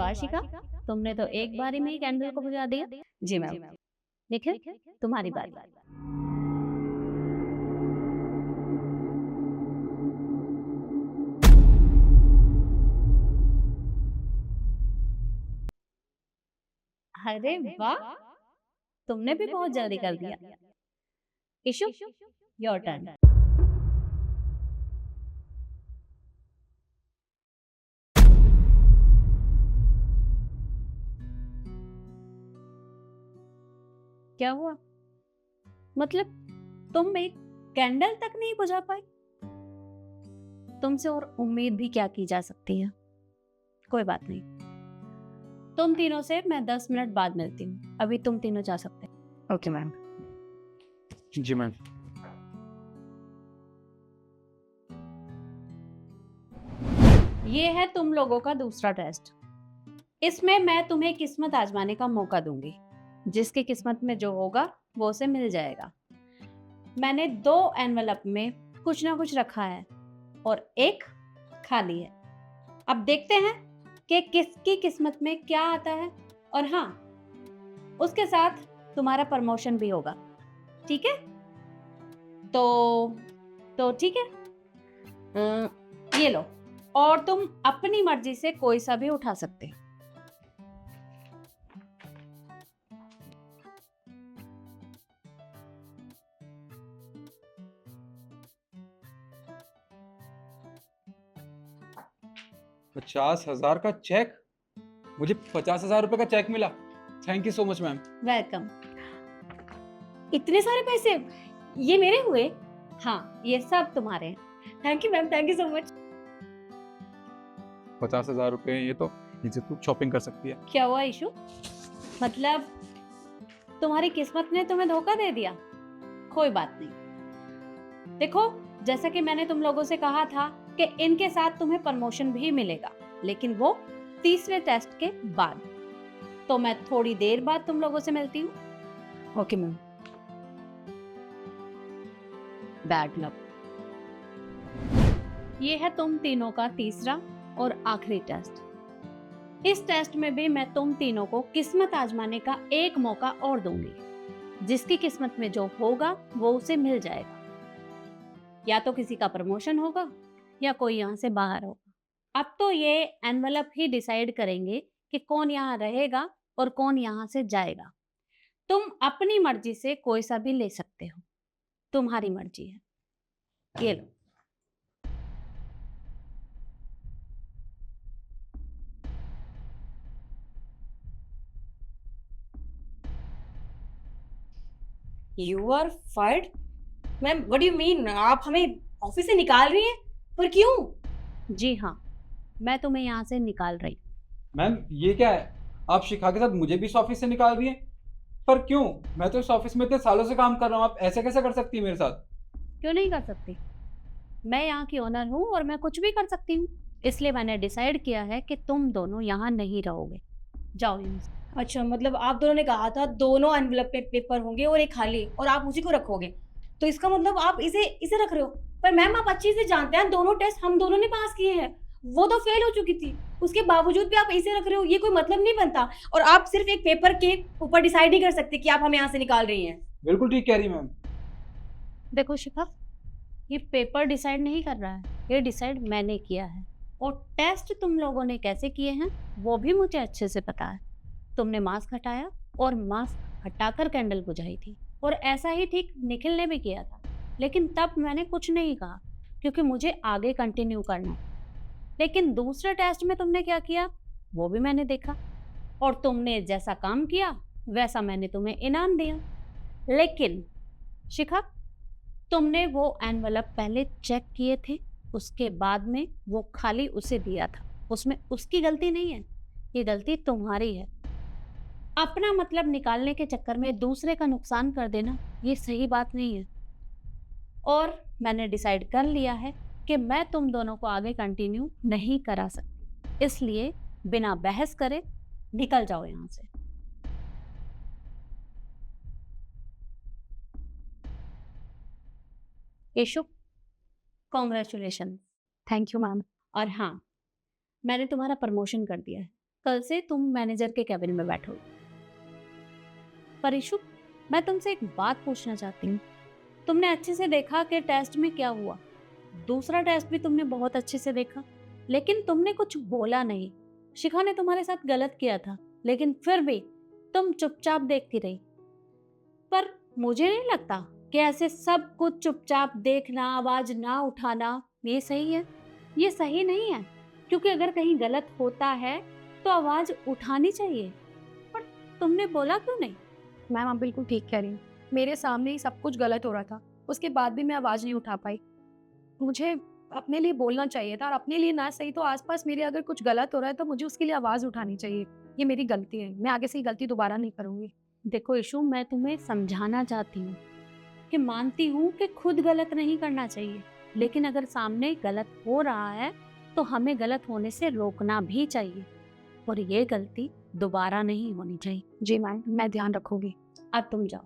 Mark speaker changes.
Speaker 1: आशिका, तुमने तो एक बारी में ही कैंडल को बुझा दिया। जी मैम। निखिल, तुम्हारी बारी। अरे वाह, तुमने भी बहुत जल्दी कर दिया। Issue, your turn. क्या हुआ? मतलब तुम एक कैंडल तक नहीं बुझा पाई? तुमसे और उम्मीद भी क्या की जा सकती है। कोई बात नहीं, तुम तीनों से मैं 10 मिनट बाद मिलती हूँ। अभी तुम तीनों जा सकते हैं।
Speaker 2: Okay ma'am.
Speaker 3: जी मैम।
Speaker 1: ये है तुम लोगों का दूसरा टेस्ट। इसमें मैं तुम्हें किस्मत आजमाने का मौका दूंगी। जिसकी किस्मत में जो होगा वो उसे मिल जाएगा। मैंने 2 एनवेलप में कुछ ना कुछ रखा है और एक खाली है। अब देखते हैं कि किसकी किस्मत में क्या आता है। और हाँ, उसके साथ तुम्हारा प्रमोशन भी होगा। ठीक है? तो ठीक है, ये लो। और तुम अपनी मर्जी से कोई सा भी उठा सकते हो।
Speaker 3: ₹50,000 का चेक? मुझे ₹50,000 का चेक मिला। Thank you so much ma'am.
Speaker 1: Welcome. इतने सारे पैसे ये मेरे हुए? हाँ, ये सब तुम्हारे हैं। Thank you ma'am, thank you so much.
Speaker 3: ₹50,000 ये तो इनसे तू शॉपिंग कर सकती है।
Speaker 1: क्या हुआ इशू? मतलब तुम्हारी किस्मत ने तुम्हें धोखा दे दिया? कोई बात नहीं। देखो, जैसा कि मैंने तुम लोगों से कहा था कि इनके साथ तुम्हें प्रमोशन भी मिलेगा, लेकिन वो तीसरे टेस्ट के बाद। तो मैं थोड़ी देर बाद तुम लोगों से मिलती हूँ।
Speaker 2: Okay ma'am.
Speaker 1: Bad luck. ये है तुम तीनों का तीसरा और आखिरी टेस्ट। इस टेस्ट में भी मैं तुम तीनों को किस्मत आजमाने का एक मौका और दूंगी। जिसकी किस्मत में जो होगा वो उसे मिल जाएगा। या तो किसी का प्रमोशन होगा या कोई यहाँ से बाहर होगा। अब तो ये एनवेलप ही डिसाइड करेंगे कि कौन यहाँ रहेगा और कौन यहाँ से जाएगा। तुम अपनी मर्जी से कोई सा भी ले सकते हो। तुम्हारी मर्जी है। ये लो।
Speaker 2: You are fired? Ma'am what do you mean? आप हमें ऑफिस से निकाल रही हैं? पर क्यों?
Speaker 1: जी हाँ, मैं तुम्हें यहाँ से निकाल रही।
Speaker 3: मैम ये क्या है? आप शिखा के साथ मुझे भी इस ऑफिस से निकाल दिए? पर क्यों? मैं तो इस ऑफिस में इतने सालों से काम कर रहा हूँ, आप ऐसे कैसे कर सकती है मेरे साथ?
Speaker 1: क्यों नहीं कर सकती? मैं यहाँ की ओनर हूँ और मैं कुछ भी कर सकती हूँ। इसलिए मैंने डिसाइड किया है कि तुम दोनों यहाँ नहीं रहोगे। जाओ यहाँ से।
Speaker 2: अच्छा, मतलब आप दोनों ने कहा था दोनों एनवेलप में पेपर होंगे और एक खाली, और आप उसी को रखोगे। तो इसका मतलब आप इसे इसे रख रहे हो। पर मैम आप अच्छे से जानते हैं दोनों टेस्ट हम दोनों ने पास किए हैं। वो तो फेल हो चुकी थी, उसके बावजूद भी आप इसे रख रहे हो, ये कोई मतलब नहीं बनता। और आप सिर्फ एक पेपर के ऊपर डिसाइड नहीं कर सकते कि आप हमें यहाँ से निकाल रही हैं।
Speaker 3: बिल्कुल ठीक कह रही मैम।
Speaker 1: देखो शिखा, ये पेपर डिसाइड नहीं कर रहा है, ये डिसाइड मैंने किया है। और टेस्ट तुम लोगों ने कैसे किए हैं वो भी मुझे अच्छे से पता है। तुमने मास्क हटाया और मास्क हटाकर कैंडल बुझाई थी। और ऐसा ही ठीक निखिल ने भी किया था, लेकिन तब मैंने कुछ नहीं कहा क्योंकि मुझे आगे कंटिन्यू करना है। लेकिन दूसरे टेस्ट में तुमने क्या किया वो भी मैंने देखा, और तुमने जैसा काम किया वैसा मैंने तुम्हें इनाम दिया। लेकिन शिखा, तुमने वो एनवलप पहले चेक किए थे, उसके बाद में वो खाली उसे दिया था। उसमें उसकी गलती नहीं है, ये गलती तुम्हारी है। अपना मतलब निकालने के चक्कर में दूसरे का नुकसान कर देना ये सही बात नहीं है। और मैंने डिसाइड कर लिया है कि मैं तुम दोनों को आगे कंटिन्यू नहीं करा सकती। इसलिए बिना बहस करे निकल जाओ यहाँ से। Yashu, congratulation.
Speaker 2: Thank you ma'am.
Speaker 1: और हाँ, मैंने तुम्हारा प्रमोशन कर दिया है। कल से तुम मैनेजर के कैबिन में बैठो। पर इशू, मैं तुमसे एक बात पूछना चाहती हूँ। तुमने अच्छे से देखा कि टेस्ट में क्या हुआ, दूसरा टेस्ट भी तुमने बहुत अच्छे से देखा, लेकिन तुमने कुछ बोला नहीं। शिखा ने तुम्हारे साथ गलत किया था, लेकिन फिर भी तुम चुपचाप देखती रही। पर मुझे नहीं लगता कि ऐसे सब कुछ चुपचाप देखना, आवाज ना उठाना, ये सही है। ये सही नहीं है, क्योंकि अगर कहीं गलत होता है तो आवाज उठानी चाहिए। पर तुमने बोला क्यों नहीं?
Speaker 4: मैम आप बिल्कुल ठीक कह रही हैं। मेरे सामने ही सब कुछ गलत हो रहा था, उसके बाद भी मैं आवाज़ नहीं उठा पाई। मुझे अपने लिए बोलना चाहिए था, और अपने लिए ना सही तो आसपास मेरे अगर कुछ गलत हो रहा है तो मुझे उसके लिए आवाज़ उठानी चाहिए। ये मेरी गलती है, मैं आगे से ये गलती दोबारा नहीं करूँगी।
Speaker 1: देखो इशू, मैं तुम्हें समझाना चाहती हूँ कि मानती हूँ कि खुद गलत नहीं करना चाहिए, लेकिन अगर सामने गलत हो रहा है तो हमें गलत होने से रोकना भी चाहिए, और ये गलती दोबारा नहीं होनी चाहिए।
Speaker 4: जी मैम, मैं ध्यान रखूँगी।
Speaker 1: अब तुम जाओ।